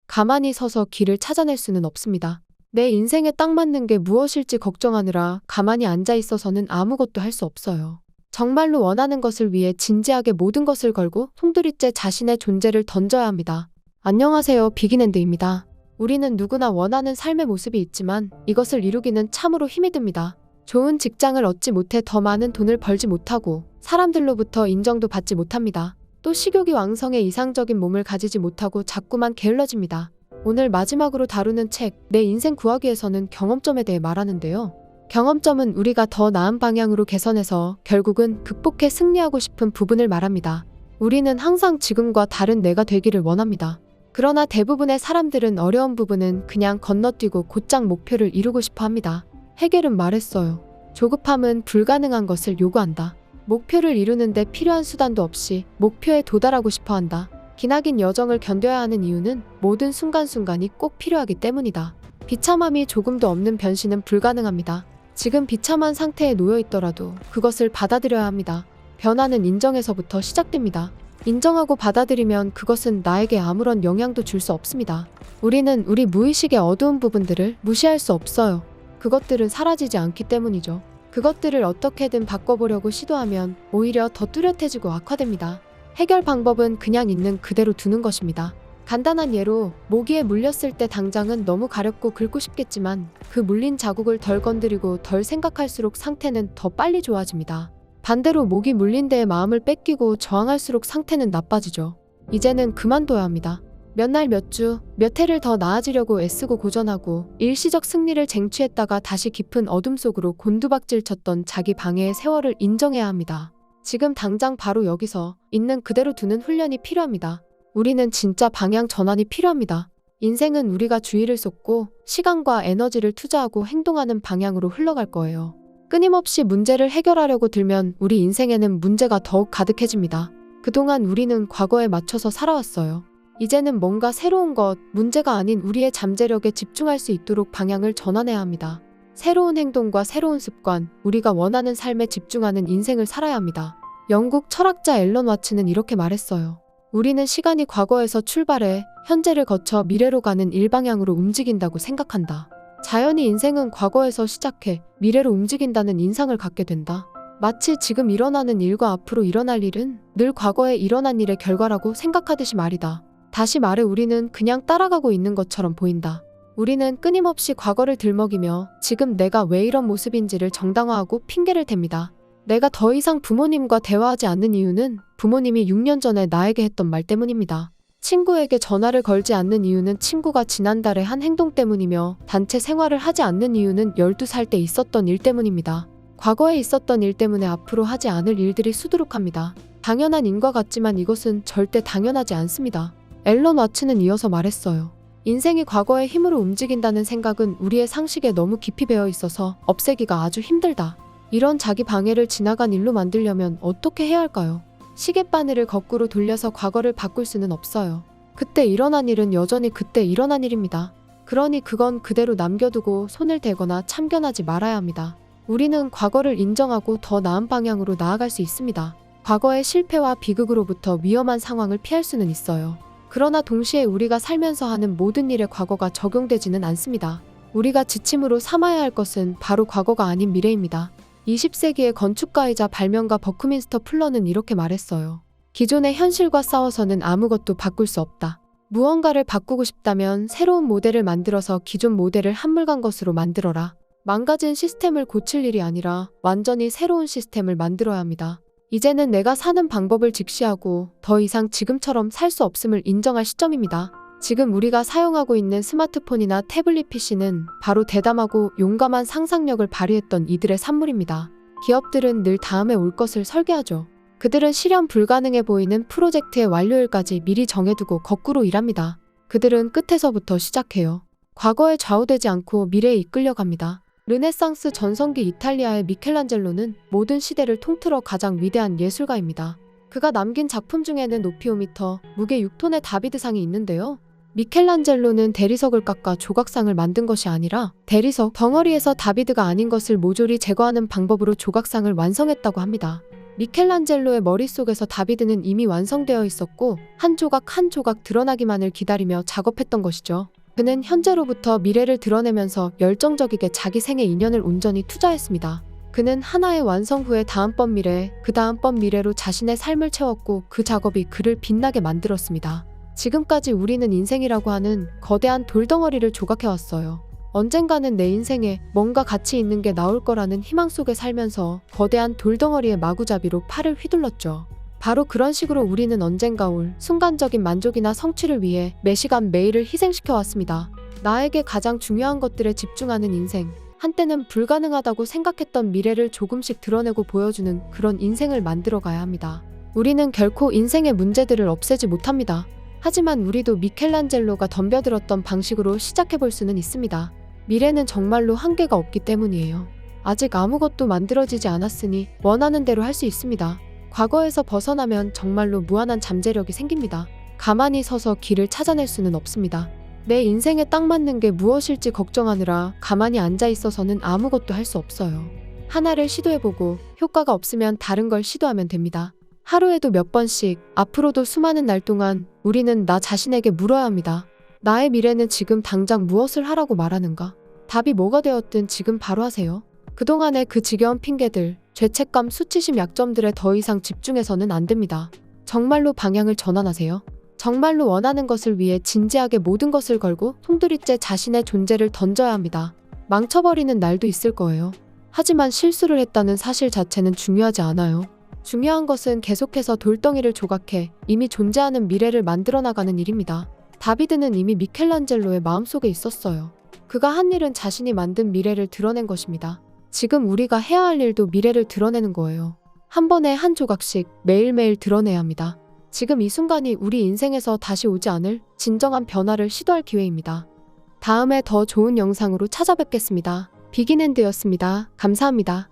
가만히 서서 길을 찾아낼 수는 없습니다. 내 인생에 딱 맞는 게 무엇일지 걱정하느라 가만히 앉아 있어서는 아무것도 할 수 없어요. 정말로 원하는 것을 위해 진지하게 모든 것을 걸고 송두리째 자신의 존재를 던져야 합니다. 안녕하세요, 비긴엔드입니다. 우리는 누구나 원하는 삶의 모습이 있지만 이것을 이루기는 참으로 힘이 듭니다. 좋은 직장을 얻지 못해 더 많은 돈을 벌지 못하고 사람들로부터 인정도 받지 못합니다. 또 식욕이 왕성해 이상적인 몸을 가지지 못하고 자꾸만 게을러집니다. 오늘 마지막으로 다루는 책 내 인생 구하기에서는 경험점에 대해 말하는데요. 경험점은 우리가 더 나은 방향으로 개선해서 결국은 극복해 승리하고 싶은 부분을 말합니다. 우리는 항상 지금과 다른 내가 되기를 원합니다. 그러나 대부분의 사람들은 어려운 부분은 그냥 건너뛰고 곧장 목표를 이루고 싶어 합니다. 헤겔은 말했어요. 조급함은 불가능한 것을 요구한다. 목표를 이루는데 필요한 수단도 없이 목표에 도달하고 싶어 한다. 기나긴 여정을 견뎌야 하는 이유는 모든 순간순간이 꼭 필요하기 때문이다. 비참함이 조금도 없는 변신은 불가능합니다. 지금 비참한 상태에 놓여 있더라도 그것을 받아들여야 합니다. 변화는 인정에서부터 시작됩니다. 인정하고 받아들이면 그것은 나에게 아무런 영향도 줄 수 없습니다. 우리는 우리 무의식의 어두운 부분들을 무시할 수 없어요. 그것들은 사라지지 않기 때문이죠. 그것들을 어떻게든 바꿔보려고 시도하면 오히려 더 뚜렷해지고 악화됩니다. 해결 방법은 그냥 있는 그대로 두는 것입니다. 간단한 예로 모기에 물렸을 때 당장은 너무 가렵고 긁고 싶겠지만 그 물린 자국을 덜 건드리고 덜 생각할수록 상태는 더 빨리 좋아집니다. 반대로 모기 물린 데에 마음을 뺏기고 저항할수록 상태는 나빠지죠. 이제는 그만둬야 합니다. 몇 날, 몇 주, 몇 해를 더 나아지려고 애쓰고 고전하고 일시적 승리를 쟁취했다가 다시 깊은 어둠 속으로 곤두박질 쳤던 자기 방해의 세월을 인정해야 합니다. 지금 당장 바로 여기서 있는 그대로 두는 훈련이 필요합니다. 우리는 진짜 방향 전환이 필요합니다. 인생은 우리가 주의를 쏟고 시간과 에너지를 투자하고 행동하는 방향으로 흘러갈 거예요. 끊임없이 문제를 해결하려고 들면 우리 인생에는 문제가 더욱 가득해집니다. 그동안 우리는 과거에 맞춰서 살아왔어요. 이제는 뭔가 새로운 것, 문제가 아닌 우리의 잠재력에 집중할 수 있도록 방향을 전환해야 합니다. 새로운 행동과 새로운 습관, 우리가 원하는 삶에 집중하는 인생을 살아야 합니다. 영국 철학자 앨런 와츠는 이렇게 말했어요. 우리는 시간이 과거에서 출발해 현재를 거쳐 미래로 가는 일방향으로 움직인다고 생각한다. 자연히 인생은 과거에서 시작해 미래로 움직인다는 인상을 갖게 된다. 마치 지금 일어나는 일과 앞으로 일어날 일은 늘 과거에 일어난 일의 결과라고 생각하듯이 말이다. 다시 말해 우리는 그냥 따라가고 있는 것처럼 보인다. 우리는 끊임없이 과거를 들먹이며 지금 내가 왜 이런 모습인지를 정당화하고 핑계를 댑니다. 내가 더 이상 부모님과 대화하지 않는 이유는 부모님이 6년 전에 나에게 했던 말 때문입니다. 친구에게 전화를 걸지 않는 이유는 친구가 지난달에 한 행동 때문이며 단체 생활을 하지 않는 이유는 12살 때 있었던 일 때문입니다. 과거에 있었던 일 때문에 앞으로 하지 않을 일들이 수두룩합니다. 당연한 인과 같지만 이것은 절대 당연하지 않습니다. 앨런 와츠는 이어서 말했어요. 인생이 과거의 힘으로 움직인다는 생각은 우리의 상식에 너무 깊이 배어 있어서 없애기가 아주 힘들다. 이런 자기 방해를 지나간 일로 만들려면 어떻게 해야 할까요? 시계바늘을 거꾸로 돌려서 과거를 바꿀 수는 없어요. 그때 일어난 일은 여전히 그때 일어난 일입니다. 그러니 그건 그대로 남겨두고 손을 대거나 참견하지 말아야 합니다. 우리는 과거를 인정하고 더 나은 방향으로 나아갈 수 있습니다. 과거의 실패와 비극으로부터 위험한 상황을 피할 수는 있어요. 그러나 동시에 우리가 살면서 하는 모든 일에 과거가 적용되지는 않습니다. 우리가 지침으로 삼아야 할 것은 바로 과거가 아닌 미래입니다. 20세기의 건축가이자 발명가 버크민스터 풀러는 이렇게 말했어요. 기존의 현실과 싸워서는 아무것도 바꿀 수 없다. 무언가를 바꾸고 싶다면 새로운 모델을 만들어서 기존 모델을 한물간 것으로 만들어라. 망가진 시스템을 고칠 일이 아니라 완전히 새로운 시스템을 만들어야 합니다. 이제는 내가 사는 방법을 직시하고 더 이상 지금처럼 살 수 없음을 인정할 시점입니다. 지금 우리가 사용하고 있는 스마트폰이나 태블릿 PC는 바로 대담하고 용감한 상상력을 발휘했던 이들의 산물입니다. 기업들은 늘 다음에 올 것을 설계하죠. 그들은 실현 불가능해 보이는 프로젝트의 완료일까지 미리 정해두고 거꾸로 일합니다. 그들은 끝에서부터 시작해요. 과거에 좌우되지 않고 미래에 이끌려갑니다. 르네상스 전성기 이탈리아의 미켈란젤로는 모든 시대를 통틀어 가장 위대한 예술가입니다. 그가 남긴 작품 중에는 오피오미터, 무게 6톤의 다비드상이 있는데요. 미켈란젤로는 대리석을 깎아 조각상을 만든 것이 아니라 대리석 덩어리에서 다비드가 아닌 것을 모조리 제거하는 방법으로 조각상을 완성했다고 합니다. 미켈란젤로의 머릿속에서 다비드는 이미 완성되어 있었고 한 조각 한 조각 드러나기만을 기다리며 작업했던 것이죠. 그는 현재로부터 미래를 드러내면서 열정적이게 자기 생의 인연을 온전히 투자했습니다. 그는 하나의 완성 후에 다음번 미래, 그 다음번 미래로 자신의 삶을 채웠고 그 작업이 그를 빛나게 만들었습니다. 지금까지 우리는 인생이라고 하는 거대한 돌덩어리를 조각해왔어요. 언젠가는 내 인생에 뭔가 가치 있는 게 나올 거라는 희망 속에 살면서 거대한 돌덩어리의 마구잡이로 팔을 휘둘렀죠. 바로 그런 식으로 우리는 언젠가 올 순간적인 만족이나 성취를 위해 매시간 매일을 희생시켜 왔습니다. 나에게 가장 중요한 것들에 집중하는 인생, 한때는 불가능하다고 생각했던 미래를 조금씩 드러내고 보여주는 그런 인생을 만들어 가야 합니다. 우리는 결코 인생의 문제들을 없애지 못합니다. 하지만 우리도 미켈란젤로가 덤벼들었던 방식으로 시작해볼 수는 있습니다. 미래는 정말로 한계가 없기 때문이에요. 아직 아무것도 만들어지지 않았으니 원하는 대로 할 수 있습니다. 과거에서 벗어나면 정말로 무한한 잠재력이 생깁니다. 가만히 서서 길을 찾아낼 수는 없습니다. 내 인생에 딱 맞는 게 무엇일지 걱정하느라 가만히 앉아 있어서는 아무것도 할 수 없어요. 하나를 시도해보고 효과가 없으면 다른 걸 시도하면 됩니다. 하루에도 몇 번씩, 앞으로도 수많은 날 동안 우리는 나 자신에게 물어야 합니다. 나의 미래는 지금 당장 무엇을 하라고 말하는가? 답이 뭐가 되었든 지금 바로 하세요. 그동안의 그 지겨운 핑계들, 죄책감, 수치심, 약점들에 더 이상 집중해서는 안 됩니다. 정말로 방향을 전환하세요. 정말로 원하는 것을 위해 진지하게 모든 것을 걸고 송두리째 자신의 존재를 던져야 합니다. 망쳐버리는 날도 있을 거예요. 하지만 실수를 했다는 사실 자체는 중요하지 않아요. 중요한 것은 계속해서 돌덩이를 조각해 이미 존재하는 미래를 만들어 나가는 일입니다. 다비드는 이미 미켈란젤로의 마음속에 있었어요. 그가 한 일은 자신이 만든 미래를 드러낸 것입니다. 지금 우리가 해야 할 일도 미래를 드러내는 거예요. 한 번에 한 조각씩 매일매일 드러내야 합니다. 지금 이 순간이 우리 인생에서 다시 오지 않을 진정한 변화를 시도할 기회입니다. 다음에 더 좋은 영상으로 찾아뵙겠습니다. 비긴앤드였습니다. 감사합니다.